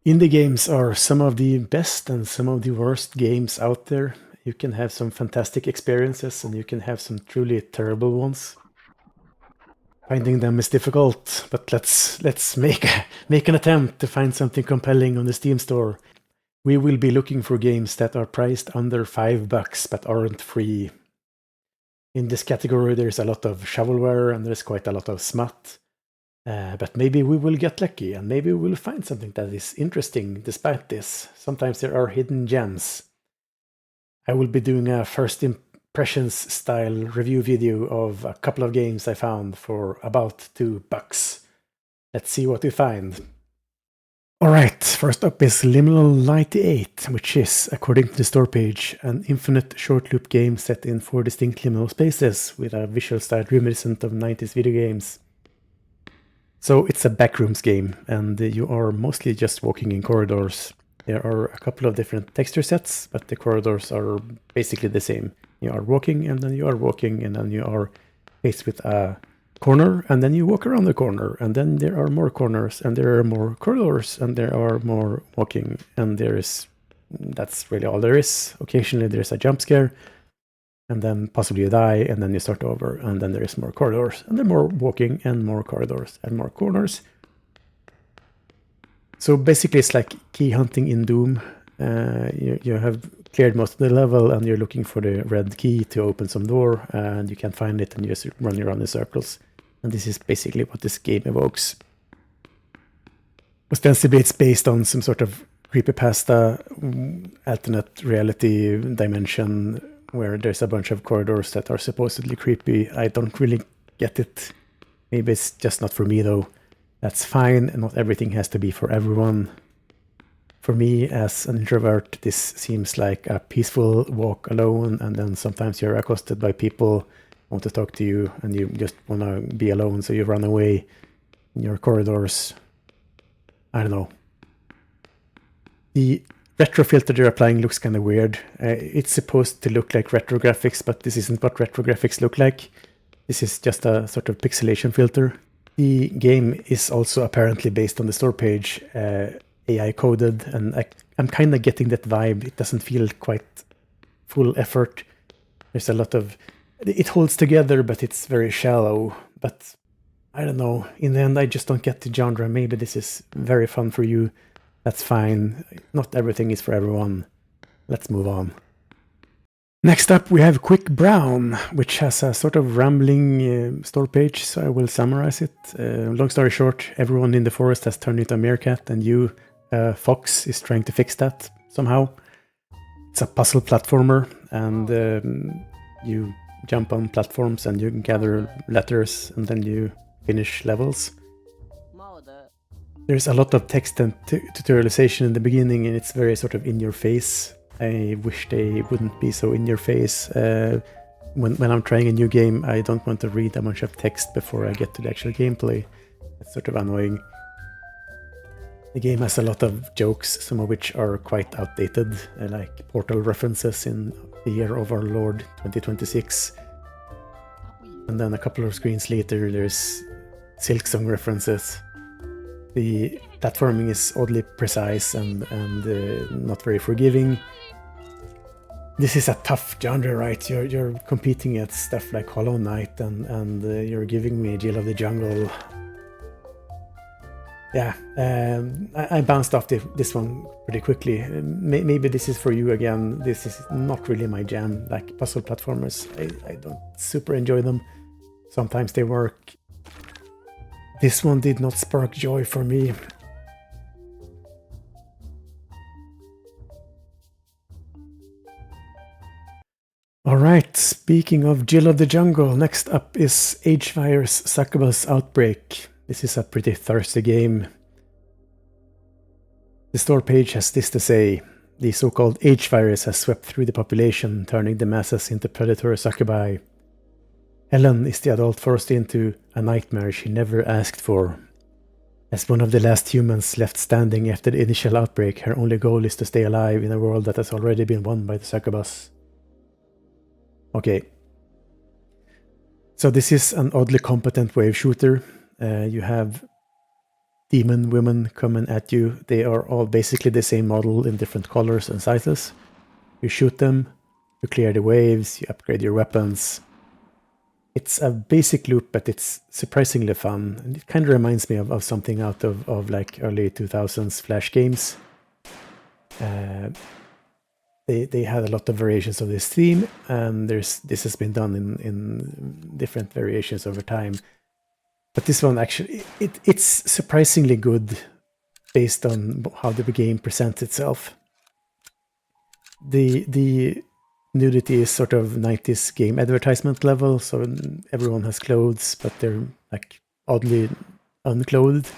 Indie games are some of the best and some of the worst games out there. You can have some fantastic experiences and you can have some truly terrible ones. Finding them is difficult, but let's make an attempt to find something compelling on the Steam store. We will be looking for games that are priced under $5 but aren't free. In this category, there's a lot of shovelware and there's quite a lot of smut. But maybe we will get lucky and maybe we'll find something that is interesting despite this. Sometimes there are hidden gems. I will be doing a first impressions style review video of a couple of games I found for about $2. Let's see what we find. Alright, first up is Liminal 98, which is, according to the store page, an infinite short loop game set in 4 distinct liminal spaces with a visual style reminiscent of 90s video games. So it's a backrooms game, and you are mostly just walking in corridors. There are a couple of different texture sets, but the corridors are basically the same. You are walking, and then you are walking, and then you are faced with a corner, and then you walk around the corner, and then there are more corners, and there are more corridors, and there are more walking, and that's really all there is. Occasionally there's a jump scare, and then possibly you die, and then you start over, and then there is more corridors, and then more walking, and more corridors, and more corners. So basically it's like key hunting in Doom. You have cleared most of the level, and you're looking for the red key to open some door, and you can't find it, and you just run around in circles. And this is basically what this game evokes. Ostensibly it's based on some sort of creepypasta alternate reality dimension where there's a bunch of corridors that are supposedly creepy. I don't really get it. Maybe it's just not for me though. That's fine, and not everything has to be for everyone. For me, as an introvert, this seems like a peaceful walk alone, and then sometimes you're accosted by people who want to talk to you, and you just want to be alone, so you run away in your corridors. I don't know. The retro filter they're applying looks kind of weird. It's supposed to look like retro graphics, but this isn't what retro graphics look like. This is just a sort of pixelation filter. The game is also apparently based on the store page, AI coded, and I'm kind of getting that vibe. It doesn't feel quite full effort. There's a lot of... It holds together, but it's very shallow. But I don't know. In the end, I just don't get the genre. Maybe this is very fun for you. That's fine. Not everything is for everyone. Let's move on. Next up, we have Quick Brown, which has a sort of rambling store page, so I will summarize it. Long story short, everyone in the forest has turned into a meerkat, and you, Fox, is trying to fix that somehow. It's a puzzle platformer, and you jump on platforms and you can gather letters, and then you finish levels. There's a lot of text and tutorialization in the beginning, and it's very sort of in your face. I wish they wouldn't be so in your face. When I'm trying a new game, I don't want to read a bunch of text before I get to the actual gameplay. It's sort of annoying. The game has a lot of jokes, some of which are quite outdated, like Portal references in the year of our Lord 2026. And then a couple of screens later, there's Silksong references. The platforming is oddly precise and not very forgiving. This is a tough genre, right? You're competing at stuff like Hollow Knight, and you're giving me Jill of the Jungle. Yeah, I bounced off this one pretty quickly. Maybe this is for you again. This is not really my jam. Like puzzle platformers, I don't super enjoy them. Sometimes they work. This one did not spark joy for me. Alright, speaking of Jill of the Jungle, next up is H-Virus Succubus Outbreak. This is a pretty thirsty game. The store page has this to say: the so-called H-Virus has swept through the population, turning the masses into predatory succubi. Helen is the adult forced into a nightmare she never asked for. As one of the last humans left standing after the initial outbreak, her only goal is to stay alive in a world that has already been won by the succubus. Okay. So this is an oddly competent wave shooter. You have demon women coming at you. They are all basically the same model in different colors and sizes. You shoot them, you clear the waves, you upgrade your weapons. It's a basic loop, but it's surprisingly fun. And it kind of reminds me of something out of like early 2000s Flash games. They had a lot of variations of this theme, and this has been done in different variations over time. But this one actually, it's surprisingly good based on how the game presents itself. The nudity is sort of 90s game advertisement level, so everyone has clothes, but they're like oddly unclothed.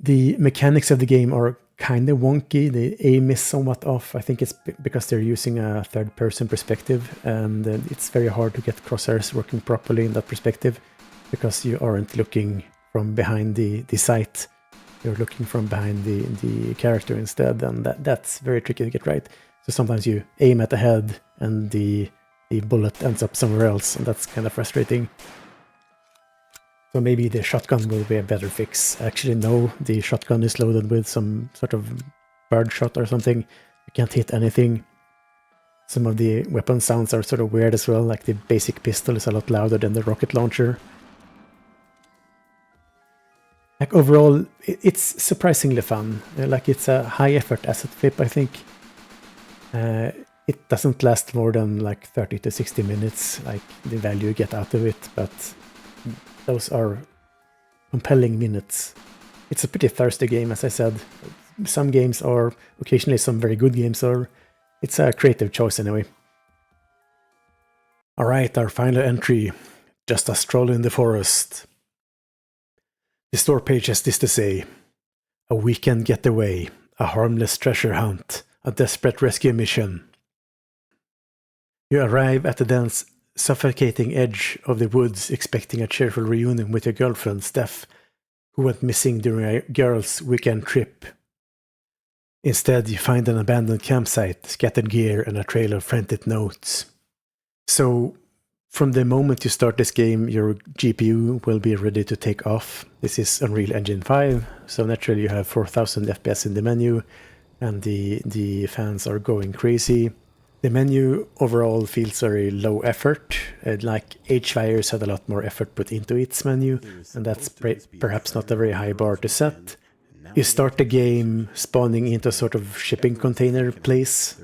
The mechanics of the game are kind of wonky. The aim is somewhat off. I think it's because they're using a third-person perspective, and it's very hard to get crosshairs working properly in that perspective, because you aren't looking from behind the sight. You're looking from behind the character instead, and that's very tricky to get right. So sometimes you aim at the head, and the bullet ends up somewhere else, and that's kind of frustrating. So maybe the shotgun will be a better fix. Actually, no, the shotgun is loaded with some sort of bird shot or something. You can't hit anything. Some of the weapon sounds are sort of weird as well, like the basic pistol is a lot louder than the rocket launcher. Like overall, it's surprisingly fun. Like it's a high effort asset flip, I think. It doesn't last more than like 30 to 60 minutes, like the value you get out of it, but those are compelling minutes. It's a pretty thirsty game, as I said. Some games are, occasionally some very good games are. It's a creative choice anyway. Alright, our final entry. Just a stroll in the forest. The store page has this to say: a weekend getaway, a harmless treasure hunt, a desperate rescue mission. You arrive at the dense, suffocating edge of the woods expecting a cheerful reunion with your girlfriend, Steph, who went missing during a girls' weekend trip. Instead, you find an abandoned campsite, scattered gear, and a trail of frantic notes. So, from the moment you start this game, your GPU will be ready to take off. This is Unreal Engine 5, so naturally you have 4000 FPS in the menu, and the fans are going crazy. The menu overall feels very low effort, like H-Fires had a lot more effort put into its menu, and that's perhaps not a very high bar to set. You start the game spawning into a sort of shipping container place.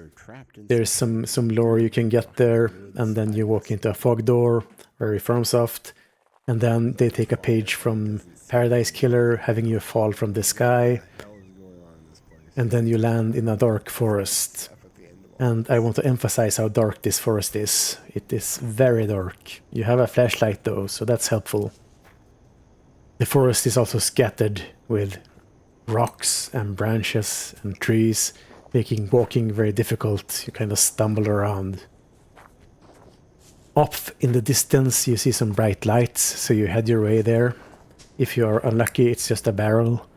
There's some lore you can get there, and then you walk into a fog door, very FromSoft, and then they take a page from Paradise Killer, having you fall from the sky, and then you land in a dark forest. And I want to emphasize how dark this forest is. It is very dark. You have a flashlight though, so that's helpful. The forest is also scattered with rocks and branches and trees, making walking very difficult. You kind of stumble around. Off in the distance you see some bright lights, so you head your way there. If you are unlucky, it's just a barrel.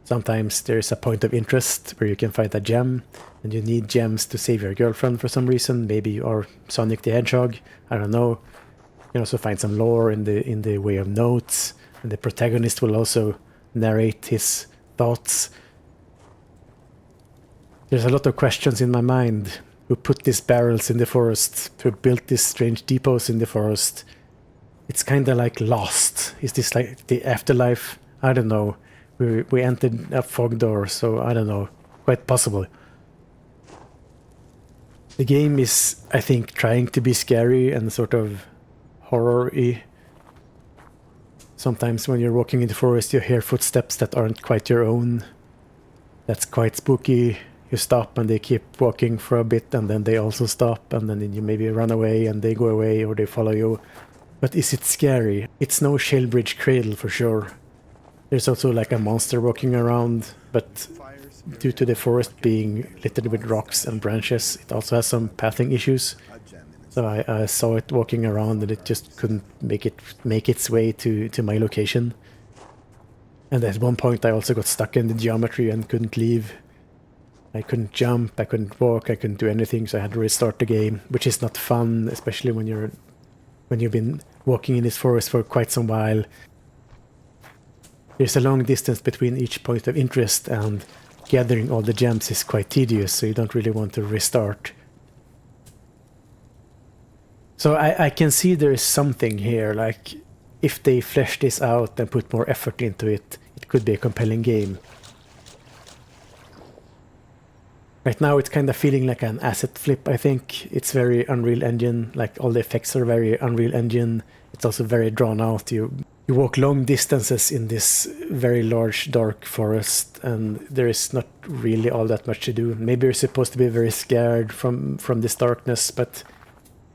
Sometimes there's a point of interest where you can find a gem, and you need gems to save your girlfriend for some reason. Maybe you are Sonic the Hedgehog, I don't know. You can also find some lore in the way of notes, and the protagonist will also narrate his thoughts. There's a lot of questions in my mind. Who put these barrels in the forest? Who built these strange depots in the forest? It's kind of like Lost. Is this like the afterlife? I don't know. We entered a fog door, so I don't know. Quite possible. The game is, I think, trying to be scary and sort of horror-y. Sometimes when you're walking in the forest, you hear footsteps that aren't quite your own. That's quite spooky. You stop and they keep walking for a bit, and then they also stop, and then you maybe run away and they go away or they follow you. But is it scary? It's no Shellbridge Cradle for sure. There's also like a monster walking around, but due to the forest being littered with rocks and branches, it also has some pathing issues. So I saw it walking around and it just couldn't make its way to my location. And at one point I also got stuck in the geometry and couldn't leave. I couldn't jump, I couldn't walk, I couldn't do anything, so I had to restart the game, which is not fun, especially when you've been walking in this forest for quite some while. There's a long distance between each point of interest, and gathering all the gems is quite tedious, so you don't really want to restart. So I can see there is something here, like if they flesh this out and put more effort into it, it could be a compelling game. Right now it's kind of feeling like an asset flip, I think. It's very Unreal Engine, like all the effects are very Unreal Engine. It's also very drawn out. You walk long distances in this very large dark forest, and there is not really all that much to do. Maybe you're supposed to be very scared from this darkness, but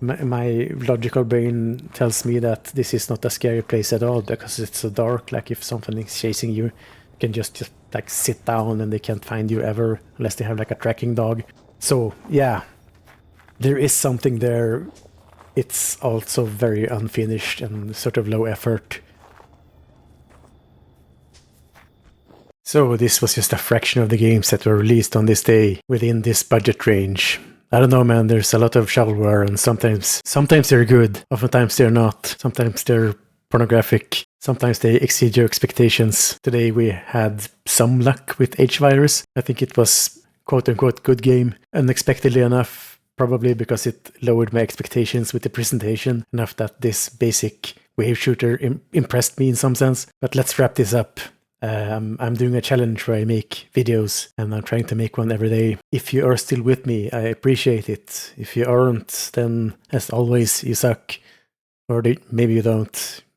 my logical brain tells me that this is not a scary place at all because it's so dark. Like if something is chasing you, you can just like sit down and they can't find you ever unless they have like a tracking dog. So yeah, there is something there. It's also very unfinished and sort of low effort. So this was just a fraction of the games that were released on this day within this budget range. I don't know, man, there's a lot of shovelware, and sometimes they're good, oftentimes they're not. Sometimes they're pornographic, sometimes they exceed your expectations. Today we had some luck with H-Virus. I think it was quote-unquote good game, unexpectedly enough, probably because it lowered my expectations with the presentation, enough that this basic wave shooter impressed me in some sense. But let's wrap this up. I'm doing a challenge where I make videos, and I'm trying to make one every day. If you are still with me, I appreciate it. If you aren't, then as always, you suck. Or maybe you don't.